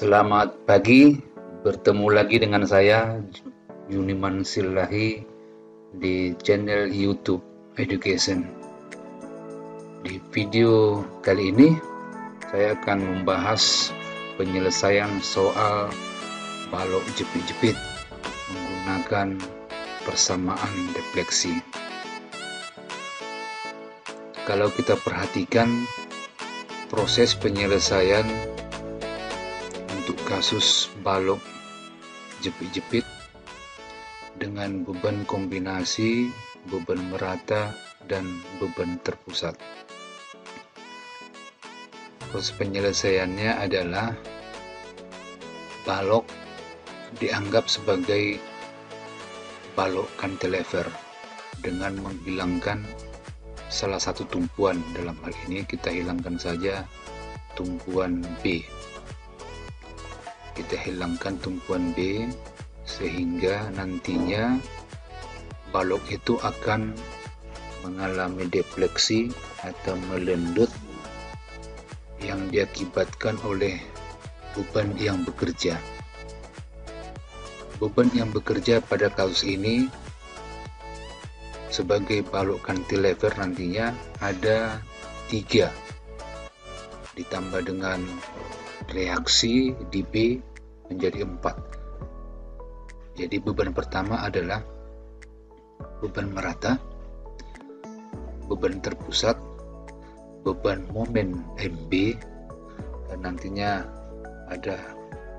Selamat pagi, bertemu lagi dengan saya Yuniman Silahi di channel YouTube Education. Di video kali ini saya akan membahas penyelesaian soal balok jepit-jepit menggunakan persamaan defleksi. Kalau kita perhatikan proses penyelesaian untuk kasus balok jepit-jepit dengan beban kombinasi, beban merata, dan beban terpusat. Proses penyelesaiannya adalah balok dianggap sebagai balok cantilever dengan menghilangkan salah satu tumpuan. Dalam hal ini kita hilangkan saja tumpuan B. Kita hilangkan tumpuan B sehingga nantinya balok itu akan mengalami defleksi atau melendut yang diakibatkan oleh beban yang bekerja. Beban yang bekerja pada kasus ini sebagai balok cantilever nantinya ada 3 ditambah dengan reaksi di B menjadi 4. Jadi beban pertama adalah beban merata, beban terpusat, beban momen MB, dan nantinya ada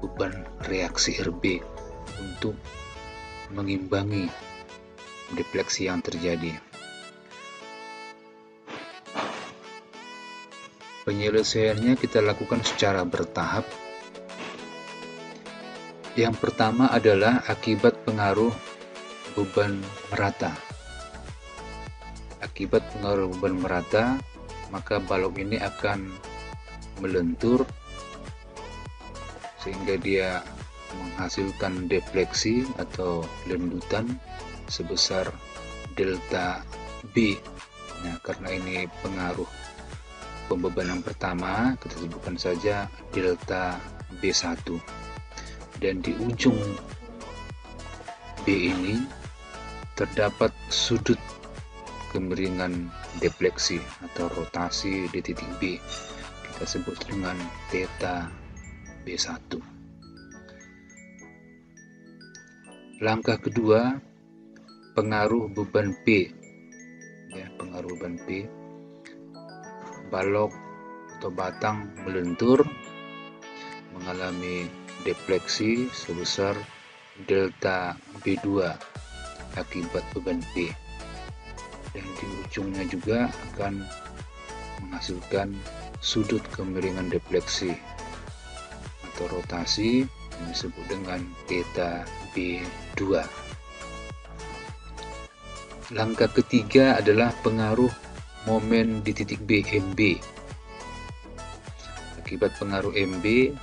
beban reaksi RB untuk mengimbangi defleksi yang terjadi. Penyelesaiannya kita lakukan secara bertahap. Yang pertama adalah akibat pengaruh beban merata. Akibat pengaruh beban merata, maka balok ini akan melentur sehingga dia menghasilkan defleksi atau lendutan sebesar delta B. Nah, karena ini pengaruh pembebanan pertama, kita sebutkan saja delta B1. Dan di ujung B ini terdapat sudut kemiringan defleksi atau rotasi di titik B. Kita sebut dengan theta B1. Langkah kedua, pengaruh beban P. Ya, pengaruh beban P. Balok atau batang melentur mengalami defleksi sebesar delta B2 akibat beban P, dan di ujungnya juga akan menghasilkan sudut kemiringan defleksi atau rotasi yang disebut dengan theta B2. Langkah ketiga adalah pengaruh momen di titik B, MB. Akibat pengaruh MB,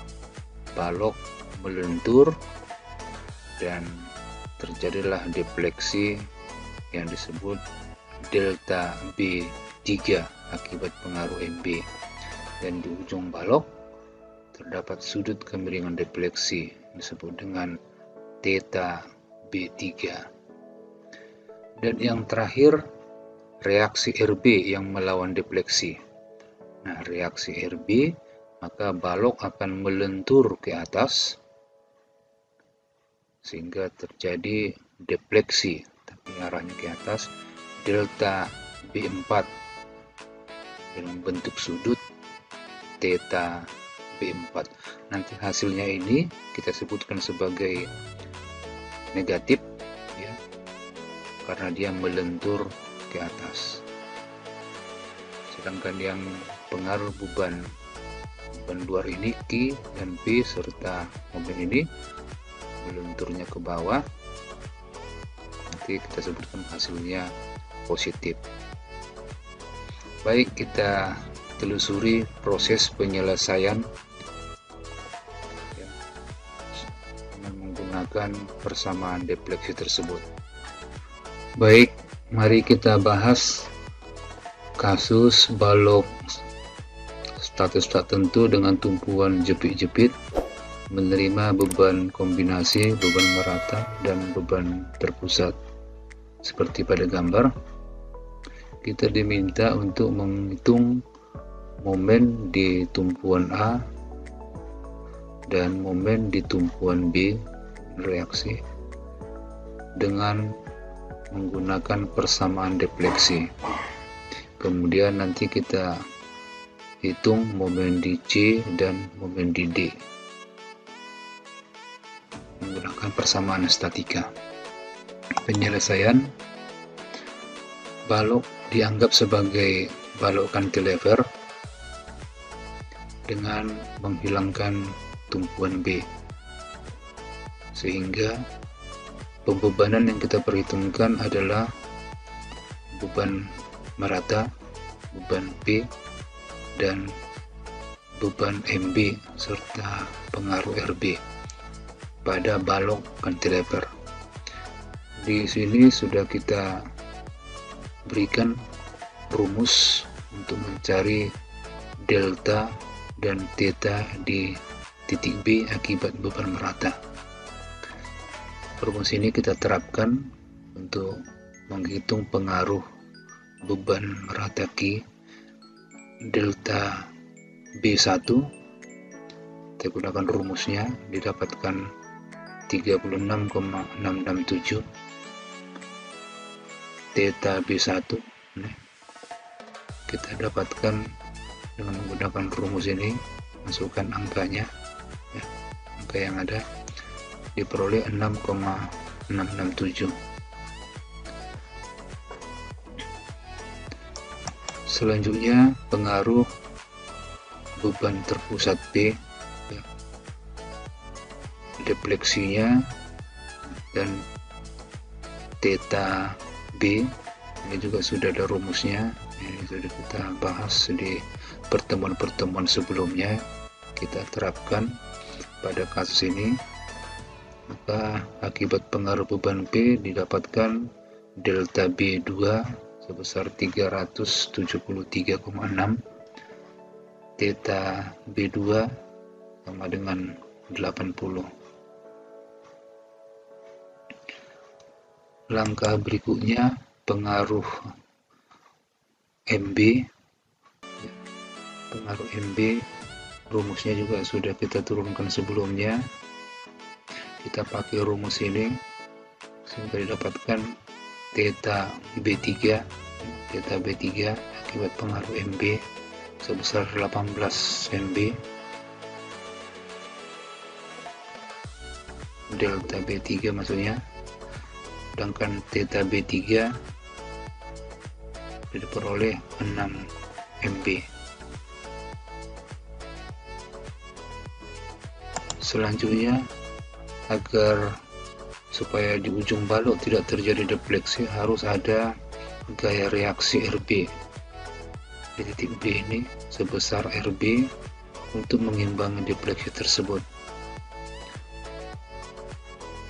balok melentur dan terjadilah defleksi yang disebut delta B3 akibat pengaruh MB, dan di ujung balok terdapat sudut kemiringan defleksi disebut dengan theta B3. Dan yang terakhir, reaksi RB yang melawan defleksi. Nah, reaksi RB, maka balok akan melentur ke atas sehingga terjadi defleksi, tapi arahnya ke atas, delta B4 dengan bentuk sudut theta B4. Nanti hasilnya ini kita sebutkan sebagai negatif, ya, karena dia melentur ke atas. Sedangkan yang pengaruh beban luar ini Q dan P serta momen ini melenturnya ke bawah, nanti kita sebutkan hasilnya positif. Baik, kita telusuri proses penyelesaian dengan menggunakan persamaan defleksi tersebut. Baik, mari kita bahas kasus balok status tertentu dengan tumpuan jepit-jepit menerima beban kombinasi, beban merata, dan beban terpusat. Seperti pada gambar, kita diminta untuk menghitung momen di tumpuan A dan momen di tumpuan B reaksi dengan menggunakan persamaan defleksi. Kemudian nanti kita hitung momen di C dan momen di D menggunakan persamaan statika. Penyelesaian: balok dianggap sebagai balok cantilever dengan menghilangkan tumpuan B, sehingga pembebanan yang kita perhitungkan adalah beban merata, beban P, dan beban MB serta pengaruh RB pada balok cantilever. Di sini sudah kita berikan rumus untuk mencari delta dan theta di titik B akibat beban merata. Rumus ini kita terapkan untuk menghitung pengaruh beban merata Q delta B1. Kita gunakan rumusnya, didapatkan 36,667 theta B1. Kita dapatkan dengan menggunakan rumus ini, masukkan angkanya, ya, angka yang ada, diperoleh 6,667. Selanjutnya pengaruh beban terpusat B, ya, defleksinya dan theta B. Ini juga sudah ada rumusnya, ini sudah kita bahas di pertemuan-pertemuan sebelumnya. Kita terapkan pada kasus ini, maka akibat pengaruh beban P didapatkan delta B2 sebesar 373,6, theta B2 sama dengan 80. Langkah berikutnya pengaruh MB. Pengaruh MB rumusnya juga sudah kita turunkan sebelumnya. Kita pakai rumus ini sehingga didapatkan theta B3 akibat pengaruh MB sebesar 18 MB, delta B3 maksudnya, sedangkan theta B3 diperoleh 6 MB. Selanjutnya, agar supaya di ujung balok tidak terjadi defleksi, harus ada gaya reaksi RB di titik B ini sebesar RB untuk mengimbangi defleksi tersebut.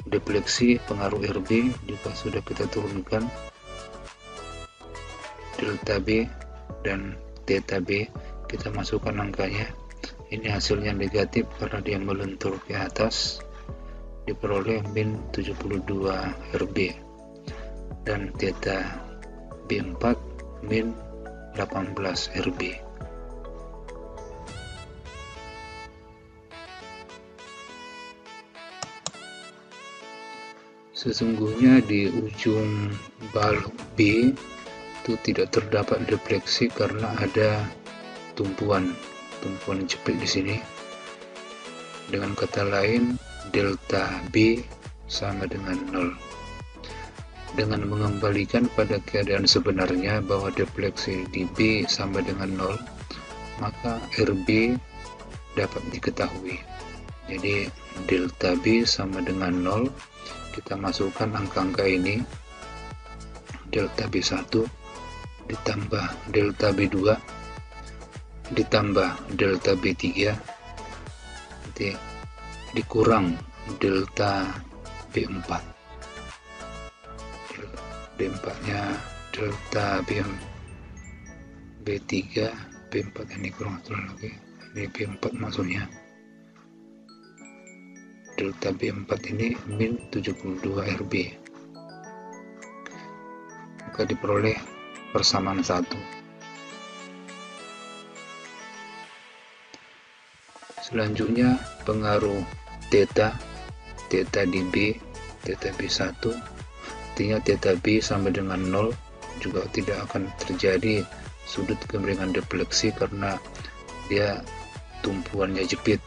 Defleksi pengaruh RB juga sudah kita turunkan, delta B dan theta B kita masukkan angkanya. Ini hasilnya negatif karena dia melentur ke atas, diperoleh min 72 RB, dan theta B4 min 18 RB. Sesungguhnya di ujung balok B itu tidak terdapat defleksi karena ada tumpuan jepit di sini. Dengan kata lain, delta B sama dengan 0. Dengan mengembalikan pada keadaan sebenarnya bahwa defleksi di B sama dengan 0, maka RB dapat diketahui. Jadi delta B sama dengan 0, kita masukkan angka-angka ini, delta B1 ditambah delta B2 ditambah delta B3 nanti dikurang delta B4. B4 nya delta B3, B4 ini kurang satu lagi, ini B4 maksudnya. delta B4 ini min 72 RB, maka diperoleh persamaan 1. Selanjutnya pengaruh theta di B, theta B1, artinya theta B sama dengan 0, juga tidak akan terjadi sudut kemiringan defleksi karena dia tumpuannya jepit.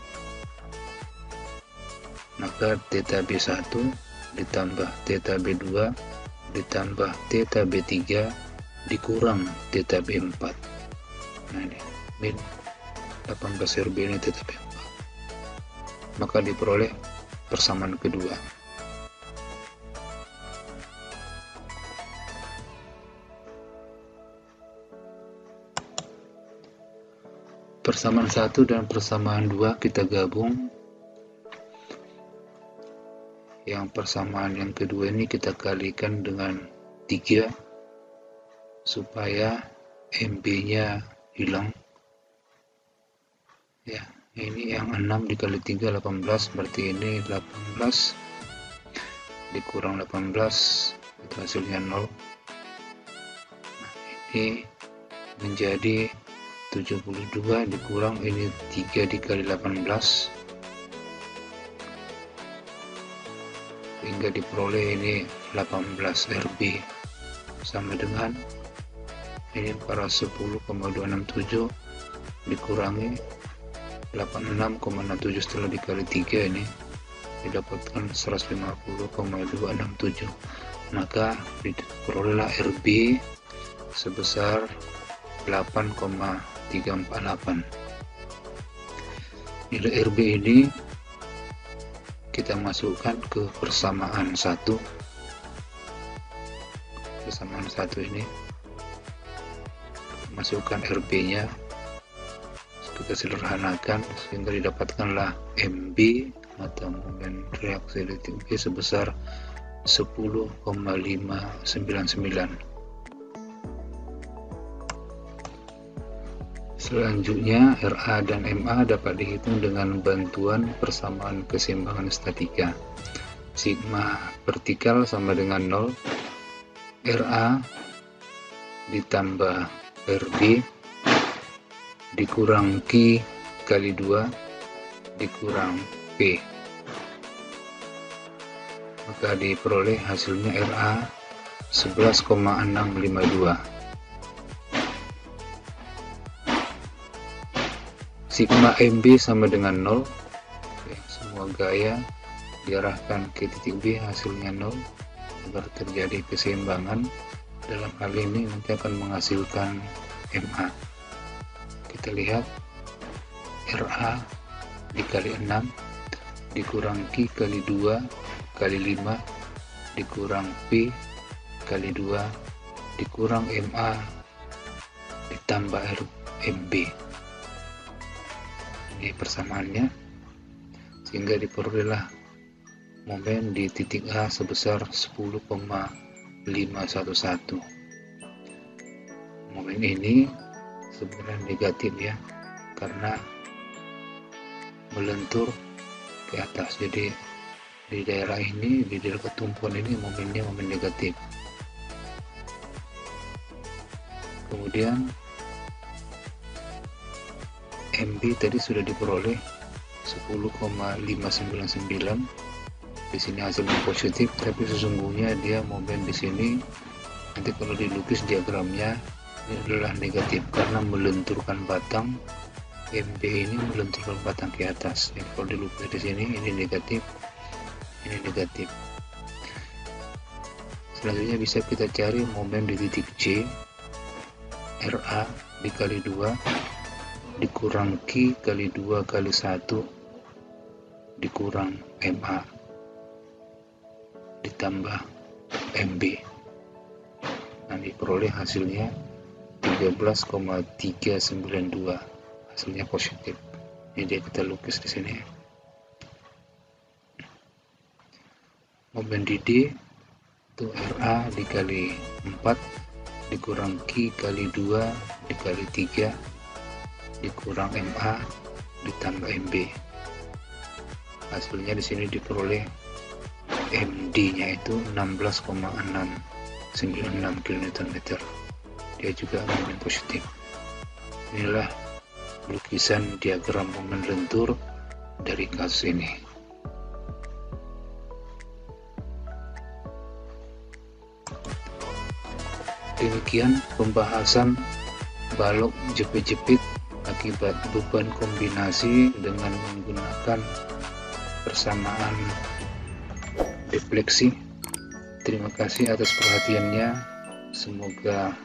Maka theta B1 ditambah theta B2 ditambah theta B3 dikurang theta B4. Nah ini min 18 RB ini theta B4. Maka diperoleh persamaan kedua. Persamaan 1 dan persamaan 2 kita gabung. Yang persamaan yang kedua ini kita kalikan dengan 3 supaya MB-nya hilang. Ya, ini yang 6 dikali 3 18, berarti ini 18 dikurang 18 itu hasilnya 0. Nah, ini menjadi 72 dikurang ini 3 dikali 18 hingga diperoleh ini 18 RB sama dengan ini para 10,267 dikurangi 86,67 setelah dikali 3 ini didapatkan 150,267, maka diperolehlah RB sebesar 8,348. Nilai RB ini kita masukkan ke persamaan 1. Persamaan 1 ini masukkan RB-nya, kita sederhanakan sehingga didapatkanlah MB atau momen reaksi detik B sebesar 10,599. Selanjutnya RA dan MA dapat dihitung dengan bantuan persamaan keseimbangan statika. Sigma vertikal sama dengan 0, RA ditambah RB dikurang Q kali 2 dikurang P, maka diperoleh hasilnya RA 11,652. Sigma MB sama dengan 0, ya, semua gaya diarahkan ke titik B, hasilnya 0 agar terjadi keseimbangan. Dalam hal ini nanti akan menghasilkan MA. Kita lihat RA dikali 6 dikurang Q kali 2 kali 5 dikurang P kali 2 dikurang MA ditambah MB. Ini persamaannya, sehingga diperolehlah momen di titik A sebesar 10,511. Momen ini sebenarnya negatif ya, karena melentur ke atas. Jadi di daerah ini, di daerah ketumpuan ini momennya momen negatif. Kemudian MB tadi sudah diperoleh 10,599. Di sini hasilnya positif, tapi sesungguhnya dia momen di sini nanti kalau dilukis diagramnya ini adalah negatif karena melenturkan batang. MB ini melenturkan batang ke atas. Jadi kalau dilukis di sini ini negatif, ini negatif. Selanjutnya bisa kita cari momen di titik C, RA dikali 2 dikurang Q kali 2 kali 1 dikurang MA ditambah MB. Nah, diperoleh hasilnya 13,392. Hasilnya positif. Ini dia kita lukis di sini. Momen di D itu RA dikali 4 dikurang Q kali 2 dikali 3 dikurang MA ditambah MB. Hasilnya di sini diperoleh MD-nya itu 16,696 kN/m. Dia juga momen positif. Inilah lukisan diagram momen lentur dari kasus ini. Demikian pembahasan balok jepit-jepit akibat beban kombinasi dengan menggunakan persamaan defleksi. Terima kasih atas perhatiannya, semoga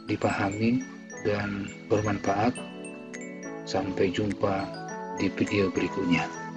dipahami dan bermanfaat. Sampai jumpa di video berikutnya.